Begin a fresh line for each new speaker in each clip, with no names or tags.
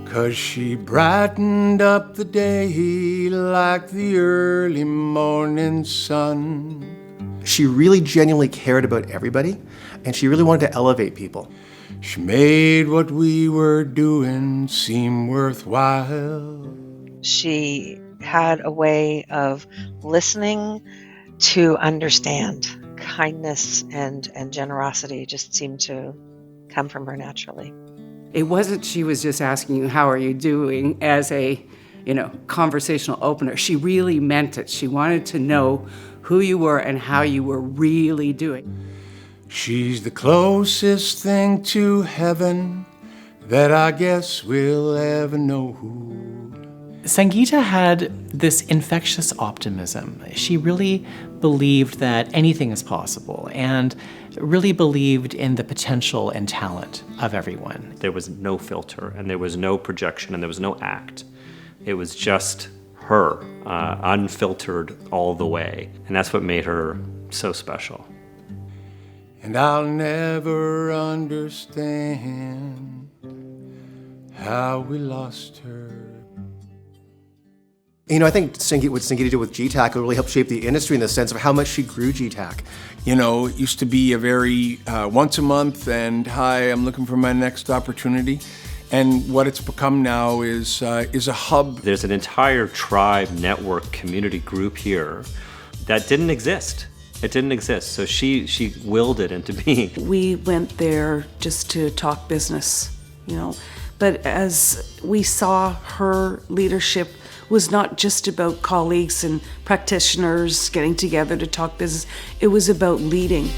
'cause she brightened up the day like the early morning sun.
She really genuinely cared about everybody, and she really wanted to elevate people.
She made what we were doing seem worthwhile.
She had a way of listening to understand. Kindness and generosity just seemed to come from her naturally.
It wasn't she was just asking you, how are you doing, as a, conversational opener. She really meant it. She wanted to know who you were and how you were really doing.
She's the closest thing to heaven that I guess we'll ever know.
Sangeeta had this infectious optimism. She really believed that anything is possible and really believed in the potential and talent of everyone.
There was no filter, and there was no projection, and there was no act. It was just her, unfiltered all the way. And that's what made her so special.
And I'll never understand how we lost her.
I think what Sangeeta did with GTACC really helped shape the industry in the sense of how much she grew GTACC.
It used to be a very once a month and hi, I'm looking for my next opportunity. And what it's become now is a hub.
There's an entire tribe, network, community group here that didn't exist. It didn't exist, so she willed it into being.
We went there just to talk business, But as we saw, her leadership was not just about colleagues and practitioners getting together to talk business. It was about leading.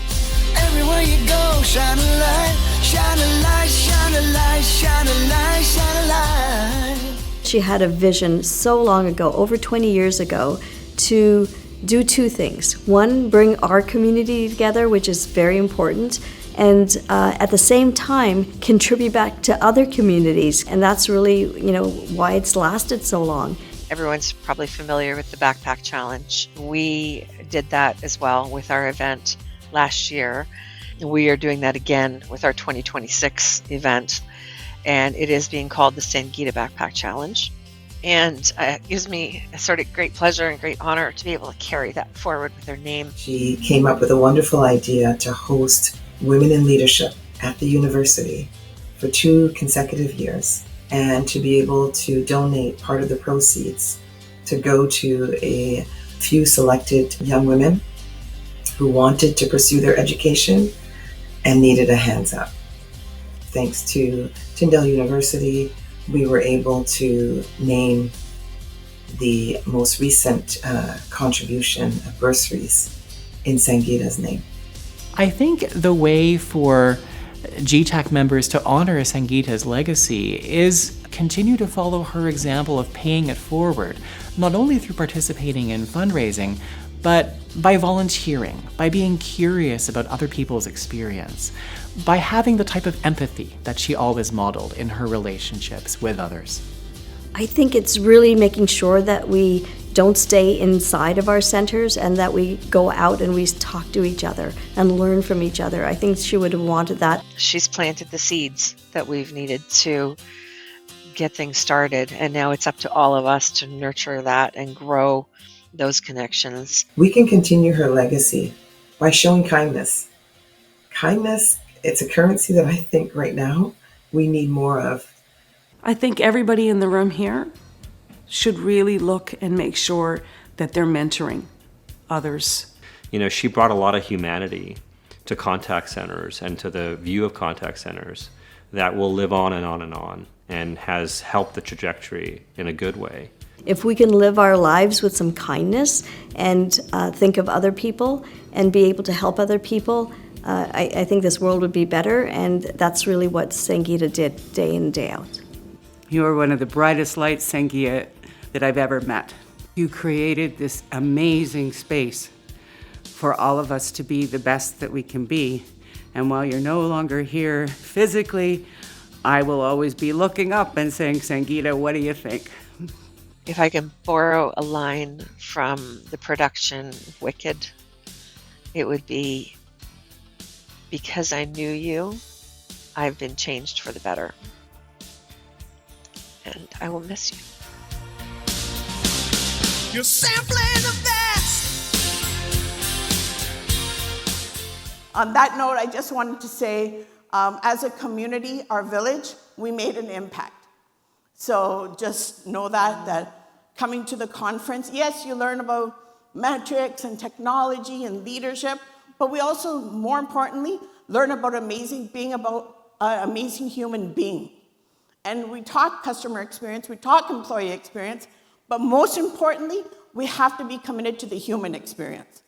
Everywhere you go, shine a light, shine a light, shine a light, shine a light, shine a light.
She had a vision so long ago, over 20 years ago, to do two things. One, bring our community together, which is very important, and at the same time, contribute back to other communities. And that's really, why it's lasted so long.
Everyone's probably familiar with the Backpack Challenge. We did that as well with our event last year. We are doing that again with our 2026 event, and it is being called the Sangeeta Backpack Challenge. And it gives me a sort of great pleasure and great honor to be able to carry that forward with her name.
She came up with a wonderful idea to host Women in Leadership at the university for 2 consecutive years, and to be able to donate part of the proceeds to go to a few selected young women who wanted to pursue their education and needed a hands up. Thanks to Tyndale University, we were able to name the most recent contribution of bursaries in Sangeeta's name.
I think the way for GTACC members to honor Sangeeta's legacy is continue to follow her example of paying it forward, not only through participating in fundraising, but by volunteering, by being curious about other people's experience, by having the type of empathy that she always modeled in her relationships with others.
I think it's really making sure that we don't stay inside of our centers and that we go out and we talk to each other and learn from each other. I think she would have wanted that.
She's planted the seeds that we've needed to get things started, and now it's up to all of us to nurture that and grow those connections.
We can continue her legacy by showing kindness. Kindness, it's a currency that I think right now we need more of.
I think everybody in the room here should really look and make sure that they're mentoring others.
She brought a lot of humanity to contact centers and to the view of contact centers that will live on and on and on, and has helped the trajectory in a good way.
If we can live our lives with some kindness and think of other people and be able to help other people, I think this world would be better, and that's really what Sangeeta did day in and day out.
You are one of the brightest lights, Sangeeta, that I've ever met. You created this amazing space for all of us to be the best that we can be. And while you're no longer here physically, I will always be looking up and saying, Sangeeta, what do you think?
If I can borrow a line from the production of Wicked, it would be, because I knew you, I've been changed for the better. I will miss you.
You're simply the best.
On that note, I just wanted to say, as a community, our village, we made an impact. So just know that coming to the conference, yes, you learn about metrics and technology and leadership, but we also, more importantly, learn about being an amazing human being. And we talk customer experience, we talk employee experience, but most importantly, we have to be committed to the human experience.